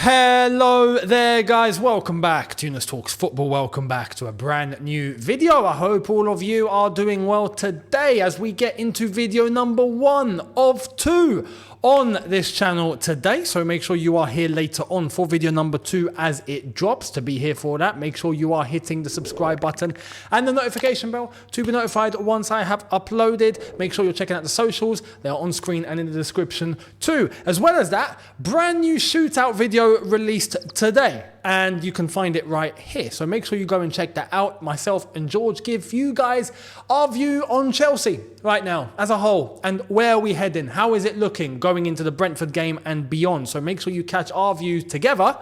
Hello there guys, welcome back to Younes Talks Football, welcome back to a brand new video. I hope all of you are doing well today as we get into video number 1 of 2 on this channel today. So make sure you are here later on for video number 2 as it drops. To be here for that, make sure you are hitting the subscribe button and the notification bell to be notified once I have uploaded. Make sure you're checking out the socials, they are on screen and in the description too. As well as that, brand new shootout video released today, and you can find it right here. So make sure you go and check that out. Myself and George give you guys our view on Chelsea right now as a whole and where are we heading, how is it looking going into the Brentford game and beyond. So make sure you catch our views together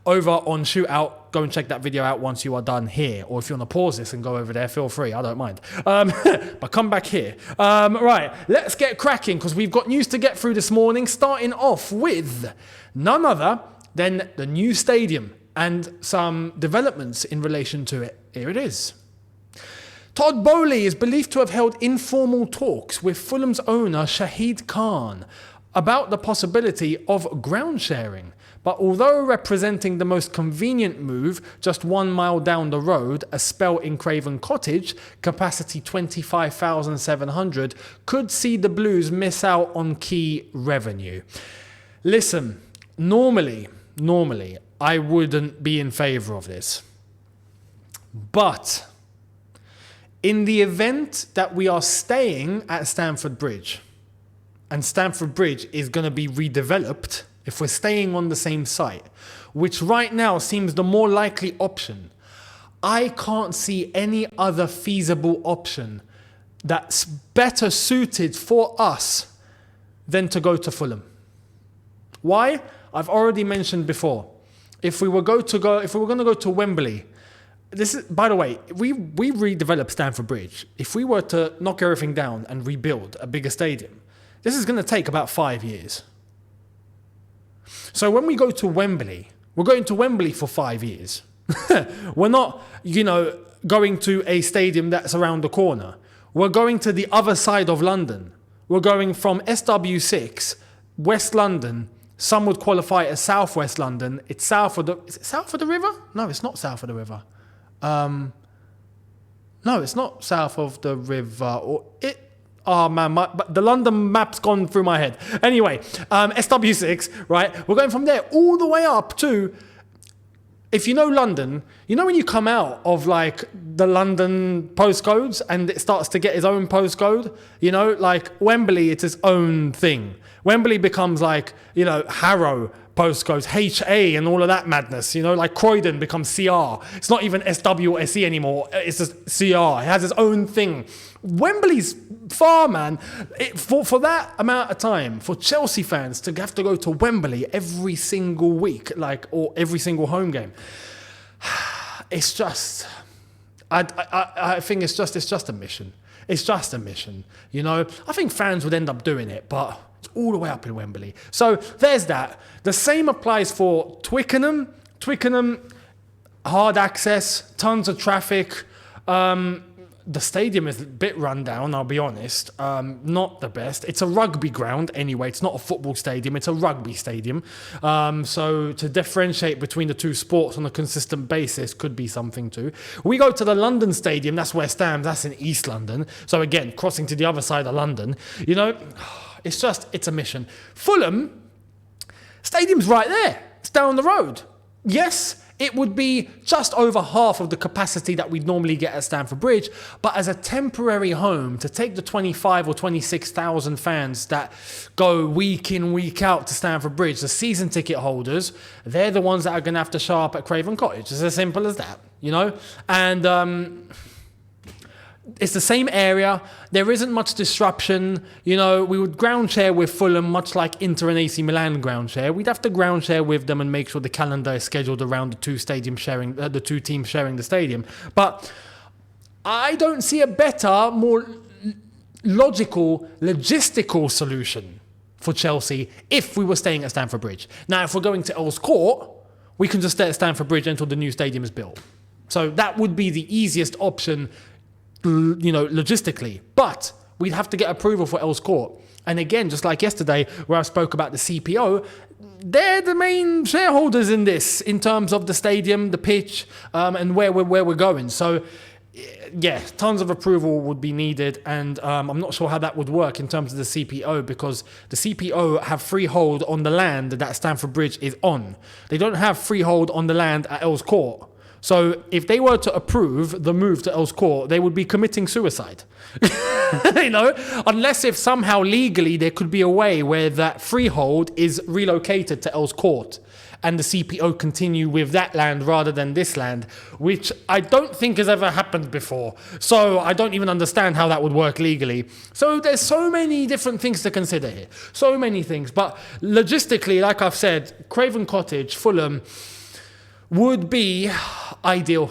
over on Shootout. Go and check that video out once you are done here, or if you want to pause this and go over there, feel free, I don't mind. But come back here. Right, let's get cracking because we've got news to get through this morning, starting off with none other than the new stadium and some developments in relation to it. Here it is. Todd Boehly is believed to have held informal talks with Fulham's owner Shahid Khan about the possibility of ground sharing. But although representing the most convenient move just 1 mile down the road, a spell in Craven Cottage, capacity 25,700, could see the Blues miss out on key revenue. Listen, normally, I wouldn't be in favour of this. But in the event that we are staying at Stamford Bridge, and Stamford Bridge is going to be redeveloped, if we're staying on the same site, which right now seems the more likely option, I can't see any other feasible option that's better suited for us than to go to Fulham. Why? I've already mentioned before. If we were going to go to Wembley, this is, by the way, we redeveloped Stamford Bridge. If we were to knock everything down and rebuild a bigger stadium, this is going to take about 5 years. So when we go to Wembley, we're going to Wembley for 5 years. We're not, going to a stadium that's around the corner. We're going to the other side of London. We're going from SW6, West London. Some would qualify it as Southwest London. It's south of the... Is it south of the river? No, it's not south of the river. No, it's not south of the river. Oh man, the London map's gone through my head. Anyway, SW6, right? We're going from there all the way up to... If you know London, you know when you come out of like the London postcodes and it starts to get its own postcode? Like Wembley, it's its own thing. Wembley becomes like, Harrow postcodes, HA and all of that madness. Like Croydon becomes CR. It's not even SW or SE anymore. It's just CR. It has its own thing. Wembley's far, man. For that amount of time, for Chelsea fans to have to go to Wembley every single week, or every single home game, it's just, I think it's just a mission. It's just a mission. I think fans would end up doing it, but it's all the way up in Wembley. So there's that. The same applies for Twickenham. Twickenham, hard access, tons of traffic. The stadium is a bit run down, I'll be honest. Not the best. It's a rugby ground anyway. It's not a football stadium. It's a rugby stadium. So to differentiate between the two sports on a consistent basis could be something too. We go to the London Stadium. That's West Ham. That's in East London. So again, crossing to the other side of London. It's a mission. Fulham, stadium's right there. It's down the road. Yes, it would be just over half of the capacity that we'd normally get at Stamford Bridge, but as a temporary home to take the 25 or 26,000 fans that go week in, week out to Stamford Bridge, the season ticket holders, they're the ones that are going to have to show up at Craven Cottage. It's as simple as that, And it's the same area. There isn't much disruption. We would ground share with Fulham, much like Inter and AC Milan ground share. We'd have to ground share with them and make sure the calendar is scheduled around the two teams sharing the stadium. But I don't see a better, more logical, logistical solution for Chelsea if we were staying at Stamford Bridge. Now, if we're going to Earls Court, we can just stay at Stamford Bridge until the new stadium is built. So that would be the easiest option, logistically, but we'd have to get approval for Earls Court. And again, just like yesterday, where I spoke about the CPO, they're the main shareholders in this, in terms of the stadium, the pitch, and where we're going. So, yeah, tons of approval would be needed, and I'm not sure how that would work in terms of the CPO, because the CPO have freehold on the land that Stamford Bridge is on. They don't have freehold on the land at Earls Court. So if they were to approve the move to Earls Court, they would be committing suicide. You know, unless if somehow legally there could be a way where that freehold is relocated to Earls Court and the CPO continue with that land rather than this land, which I don't think has ever happened before. So I don't even understand how that would work legally. So there's so many different things to consider here. So many things. But logistically, like I've said, Craven Cottage, Fulham, would be ideal,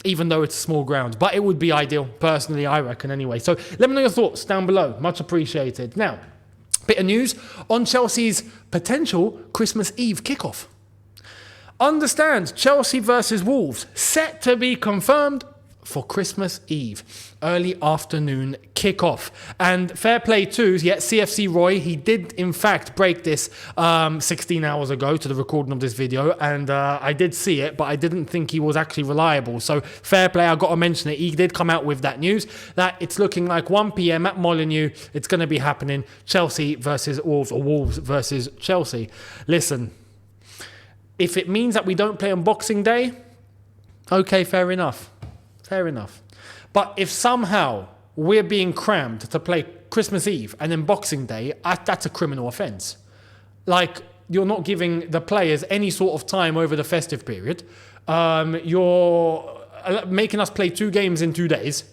even though it's a small ground, but it would be ideal, personally, I reckon anyway. So let me know your thoughts down below, much appreciated. Now, bit of news on Chelsea's potential Christmas Eve kickoff. Understand, Chelsea versus Wolves, set to be confirmed for Christmas Eve, early afternoon kickoff. And fair play to, CFC Roy, he did in fact break this 16 hours ago to the recording of this video, and I did see it, but I didn't think he was actually reliable. So fair play, I got to mention it. He did come out with that news that it's looking like 1 p.m. at Molineux. It's going to be happening, Chelsea versus Wolves, or Wolves versus Chelsea. Listen, if it means that we don't play on Boxing Day, okay, fair enough. Fair enough. But if somehow we're being crammed to play Christmas Eve and then Boxing Day, that's a criminal offence. Like, you're not giving the players any sort of time over the festive period. You're making us play 2 games in 2 days.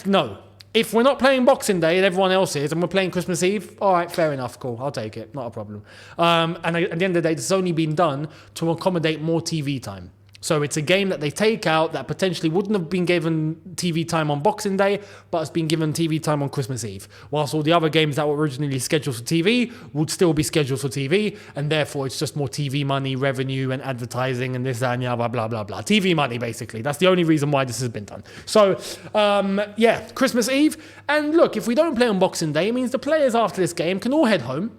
No. If we're not playing Boxing Day and everyone else is, and we're playing Christmas Eve, all right, fair enough, cool, I'll take it, not a problem. And at the end of the day, this has only been done to accommodate more TV time. So it's a game that they take out that potentially wouldn't have been given TV time on Boxing Day, but it's been given TV time on Christmas Eve. Whilst all the other games that were originally scheduled for TV would still be scheduled for TV, and therefore it's just more TV money, revenue, and advertising, and this, that, and the other, blah, blah, blah. TV money, basically. That's the only reason why this has been done. So, yeah, Christmas Eve. And look, if we don't play on Boxing Day, it means the players after this game can all head home,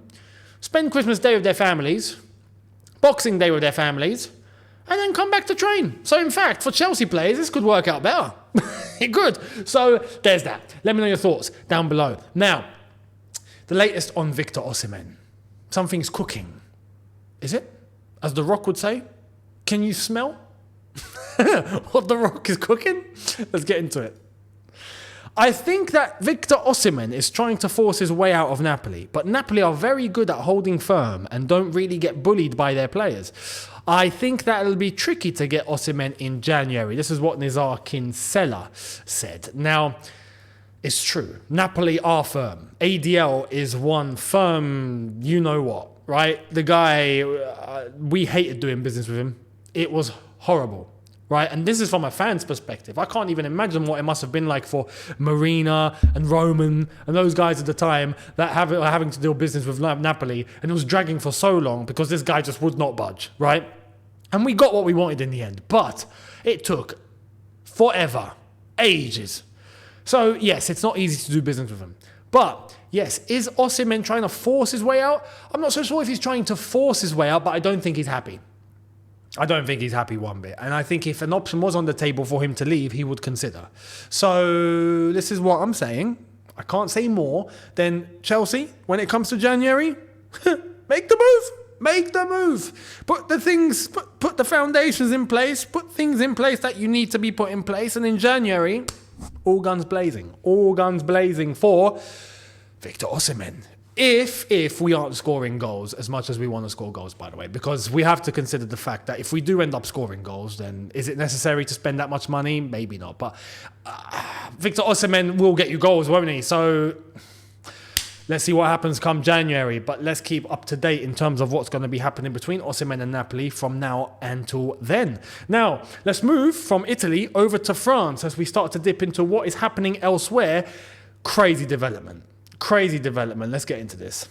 spend Christmas Day with their families, Boxing Day with their families, and then come back to train. So in fact, for Chelsea players, this could work out better. It could. So there's that. Let me know your thoughts down below. Now, the latest on Victor Osimhen. Something's cooking. Is it? As The Rock would say, can you smell what The Rock is cooking? Let's get into it. I think that Victor Osimhen is trying to force his way out of Napoli, but Napoli are very good at holding firm and don't really get bullied by their players. I think that it'll be tricky to get Osimhen in January. This is what Nizar Kinsella said. Now, it's true. Napoli are firm. ADL is one firm, you know what, right? The guy, we hated doing business with him. It was horrible. Right, and this is from a fan's perspective. I can't even imagine what it must have been like for Marina and Roman and those guys at the time that were having to do business with Napoli, and it was dragging for so long because this guy just would not budge, right? And we got what we wanted in the end, but it took forever, ages. So yes, it's not easy to do business with him. But yes, is Osimhen trying to force his way out? I'm not so sure if he's trying to force his way out, but I don't think he's happy. I don't think he's happy one bit. And I think if an option was on the table for him to leave, he would consider. So this is what I'm saying. I can't say more than Chelsea, when it comes to January, make the move. Make the move. Put the foundations in place. Put things in place that you need to be put in place. And in January, all guns blazing. All guns blazing for Victor Osimhen. If we aren't scoring goals as much as we want to score goals, by the way, because we have to consider the fact that if we do end up scoring goals, then is it necessary to spend that much money? Maybe not. But Victor Osimhen will get you goals, won't he? So let's see what happens come January. But let's keep up to date in terms of what's going to be happening between Osimhen and Napoli from now until then. Now, let's move from Italy over to France as we start to dip into what is happening elsewhere. Crazy development. Crazy development. Let's get into this.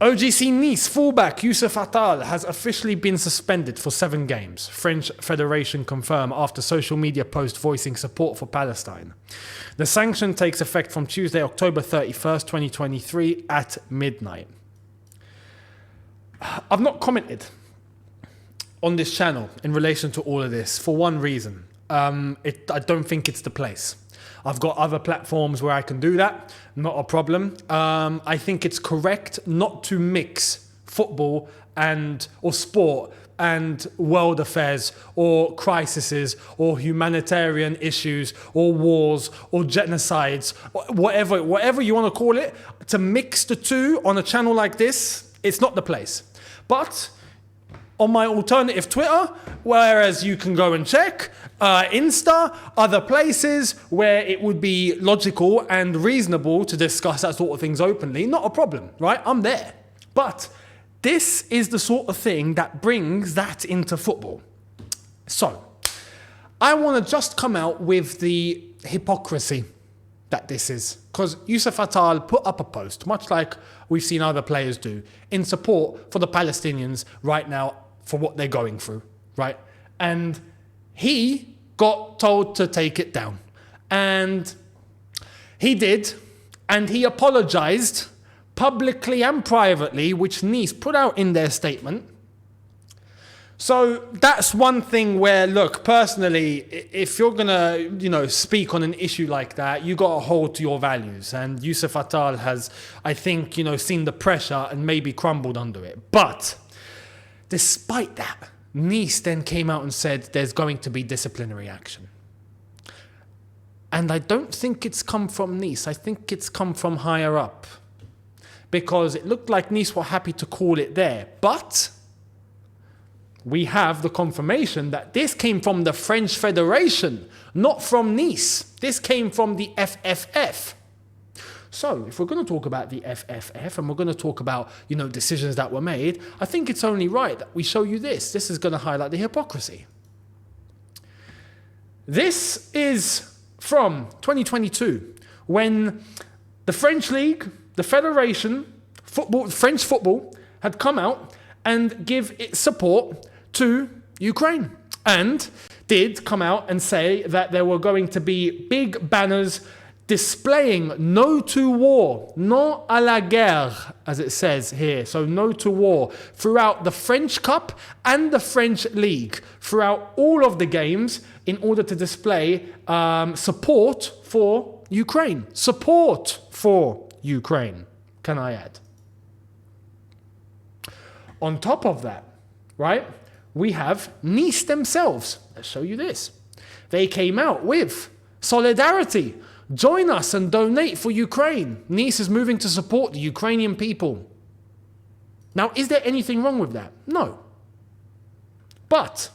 OGC Nice fullback Yousef Atal has officially been suspended for 7 games. French Federation confirmed after social media post voicing support for Palestine. The sanction takes effect from Tuesday, October 31st, 2023 at midnight. I've not commented on this channel in relation to all of this for one reason. I don't think it's the place. I've got other platforms where I can do that, not a problem. I think it's correct not to mix football or sport and world affairs or crises or humanitarian issues or wars or genocides, whatever you want to call it. To mix the two on a channel like this, it's not the place. But on my alternative Twitter, whereas you can go and check, Insta, other places where it would be logical and reasonable to discuss that sort of things openly, not a problem, right? I'm there. But this is the sort of thing that brings that into football. So, I want to just come out with the hypocrisy that this is. Because Yousef Atal put up a post, much like we've seen other players do, in support for the Palestinians right now for what they're going through, right? And he got told to take it down. And he did, and he apologized publicly and privately, which Nice put out in their statement. So that's one thing where, look, personally, if you're going to, speak on an issue like that, you got to hold to your values. And Yousef Atal has, I think, seen the pressure and maybe crumbled under it. But despite that, Nice then came out and said there's going to be disciplinary action. And I don't think it's come from Nice. I think it's come from higher up. Because it looked like Nice were happy to call it there. But we have the confirmation that this came from the French Federation, not from Nice. This came from the FFF. So if we're going to talk about the FFF and we're going to talk about, decisions that were made, I think it's only right that we show you this. This is going to highlight the hypocrisy. This is from 2022, when the French League, the Federation, French football, had come out and give its support to Ukraine, and did come out and say that there were going to be big banners displaying no to war, non à la guerre, as it says here. So no to war throughout the French Cup and the French League, throughout all of the games, in order to display support for Ukraine. Support for Ukraine, can I add? On top of that, right, we have Nice themselves. Let's show you this. They came out with solidarity. Join us and donate for Ukraine. Nice is moving to support the Ukrainian people. Now, is there anything wrong with that? No. But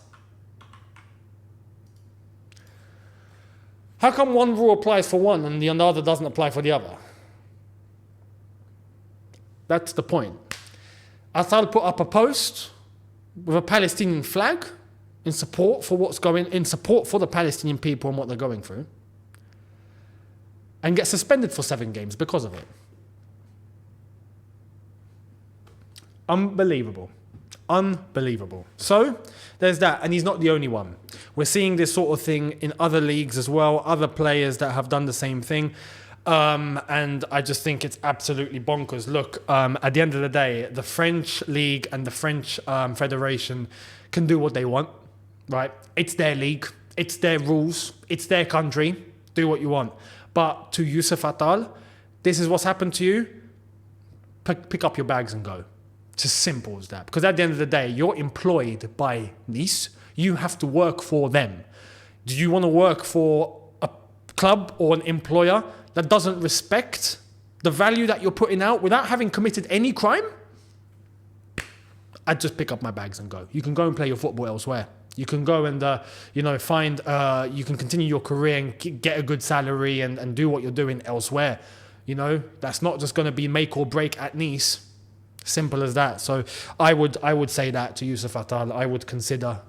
how come one rule applies for one and the other doesn't apply for the other? That's the point. Atal put up a post with a Palestinian flag in support for the Palestinian people and what they're going through, and get suspended for 7 games because of it. Unbelievable. Unbelievable. So, there's that, and he's not the only one. We're seeing this sort of thing in other leagues as well, other players that have done the same thing. And I just think it's absolutely bonkers. Look, at the end of the day, the French League and the French Federation can do what they want, right? It's their league, it's their rules, it's their country. Do what you want. But to Yousef Atal, this is what's happened to you. Pick up your bags and go. It's as simple as that. Because at the end of the day, you're employed by Nice. You have to work for them. Do you want to work for a club or an employer that doesn't respect the value that you're putting out without having committed any crime? I'd just pick up my bags and go. You can go and play your football elsewhere. You can go and, you can continue your career and get a good salary and do what you're doing elsewhere. That's not just going to be make or break at Nice. Simple as that. So I would say that to Yousef Atal. I would consider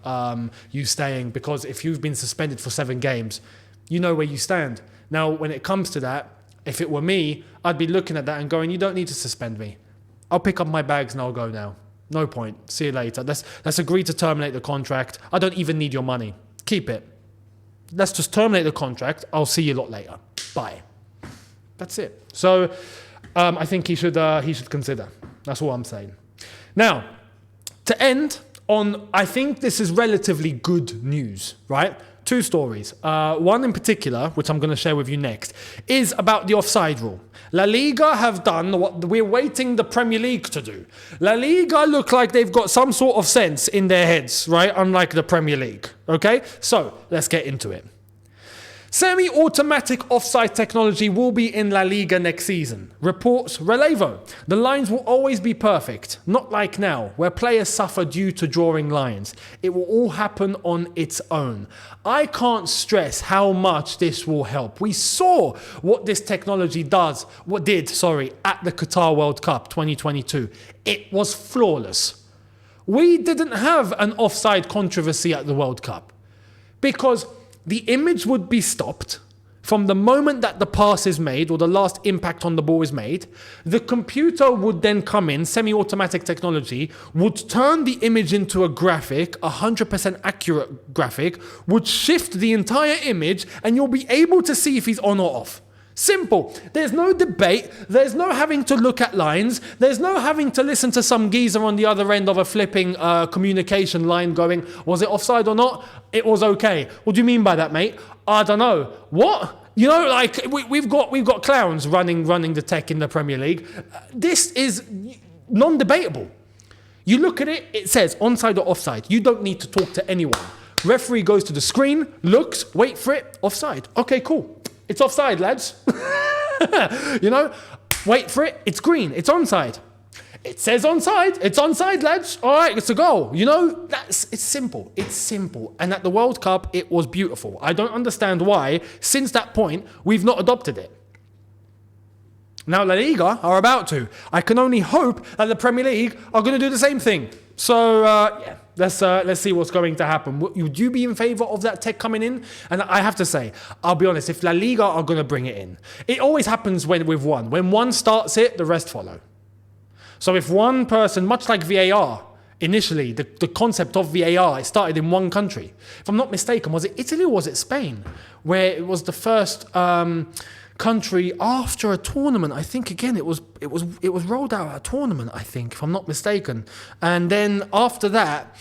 you staying, because if you've been suspended for 7 games, you know where you stand. Now, when it comes to that, if it were me, I'd be looking at that and going, you don't need to suspend me. I'll pick up my bags and I'll go now. No point. See you later. Let's agree to terminate the contract. I don't even need your money. Keep it. Let's just terminate the contract. I'll see you a lot later. Bye. That's it. So I think he should consider. That's all I'm saying. Now, to end on, I think this is relatively good news, right? Two stories. One in particular, which I'm going to share with you next, is about the offside rule. La Liga have done what we're waiting the Premier League to do. La Liga look like they've got some sort of sense in their heads, right? Unlike the Premier League. Okay? So, let's get into it. Semi-automatic offside technology will be in La Liga next season. Reports Relevo. The lines will always be perfect, not like now, where players suffer due to drawing lines. It will all happen on its own. I can't stress how much this will help. We saw what this technology did, at the Qatar World Cup 2022. It was flawless. We didn't have an offside controversy at the World Cup because the image would be stopped from the moment that the pass is made or the last impact on the ball is made. The computer would then come in, semi-automatic technology, would turn the image into a graphic, 100% accurate graphic, would shift the entire image, and you'll be able to see if he's on or off. Simple. There's no debate. There's no having to look at lines. There's no having to listen to some geezer on the other end of a flipping communication line going, was it offside or not? It was okay. What do you mean by that, mate? I don't know. What? You know, like we've got clowns running the tech in the Premier League. This is non-debatable. You look at it, it says onside or offside. You don't need to talk to anyone. Referee goes to the screen, looks, wait for it, offside. Okay, cool. It's offside, lads. You know, wait for it. It's green. It's onside. It says onside. It's onside, lads. All right, it's a goal. You know, it's simple. It's simple. And at the World Cup, it was beautiful. I don't understand why, since that point, we've not adopted it. Now, La Liga are about to. I can only hope that the Premier League are going to do the same thing. So, yeah. Let's see what's going to happen. Would you be in favour of that tech coming in? And I have to say, I'll be honest, if La Liga are going to bring it in, it always happens with one. When one starts it, the rest follow. So if one person, much like VAR, initially, the concept of VAR, it started in one country. If I'm not mistaken, was it Italy or was it Spain? Where it was the first country after a tournament. I think again it was rolled out at a tournament, I think, if I'm not mistaken. And then after that,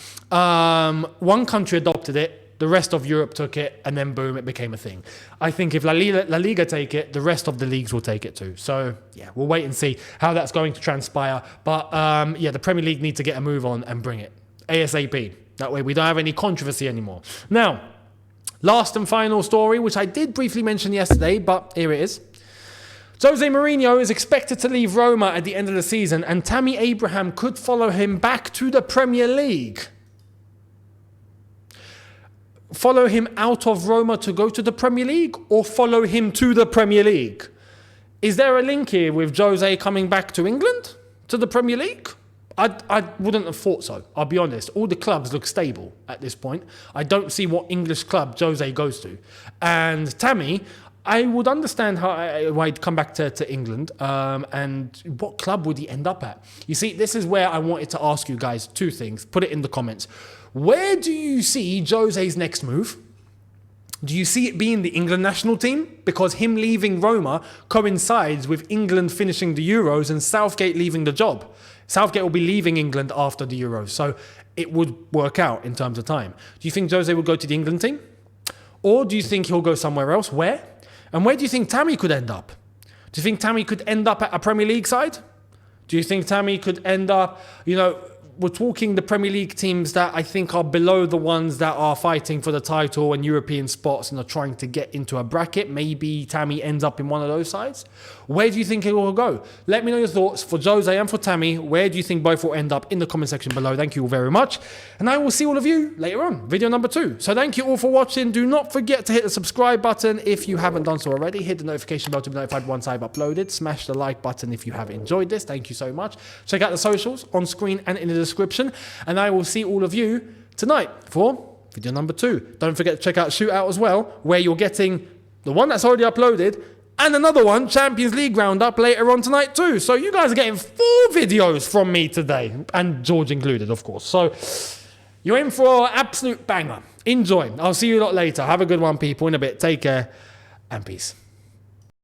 one country adopted it, the rest of Europe took it, and then boom, it became a thing. I think if La Liga take it, the rest of the leagues will take it too. So yeah, we'll wait and see how that's going to transpire. But yeah, the Premier League need to get a move on and bring it ASAP. That way we don't have any controversy anymore. Now, last and final story, which I did briefly mention yesterday, but here it is. Jose Mourinho is expected to leave Roma at the end of the season, and Tammy Abraham could follow him back to the Premier League. Follow him out of Roma to go to the Premier League, or follow him to the Premier League? Is there a link here with Jose coming back to England, to the Premier League? I wouldn't have thought so, I'll be honest. All the clubs look stable at this point. I don't see what English club Jose goes to. And Tammy, I would understand why he'd come back to England, and what club would he end up at? You see, this is where I wanted to ask you guys two things. Put it in the comments. Where do you see Jose's next move? Do you see it being the England national team? Because him leaving Roma coincides with England finishing the Euros and Southgate leaving the job. Southgate will be leaving England after the Euros, so it would work out in terms of time. Do you think Jose will go to the England team? Or do you think he'll go somewhere else? Where? And where do you think Tammy could end up? Do you think Tammy could end up at a Premier League side? Do you think Tammy could end up, we're talking the Premier League teams that I think are below the ones that are fighting for the title and European spots and are trying to get into a bracket. Maybe Tammy ends up in one of those sides. Where do you think it will go? Let me know your thoughts for Jose and for Tammy. Where do you think both will end up in the comment section below? Thank you all very much. And I will see all of you later on, video number 2. So thank you all for watching. Do not forget to hit the subscribe button if you haven't done so already. Hit the notification bell to be notified once I've uploaded. Smash the like button if you have enjoyed this. Thank you so much. Check out the socials on screen and in the description. And I will see all of you tonight for video number 2. Don't forget to check out Shootout as well, where you're getting the one that's already uploaded and another one, Champions League roundup, later on tonight too. So you guys are getting 4 videos from me today, and George included, of course. So you're in for an absolute banger. Enjoy. I'll see you a lot later. Have a good one, people. In a bit. Take care and peace.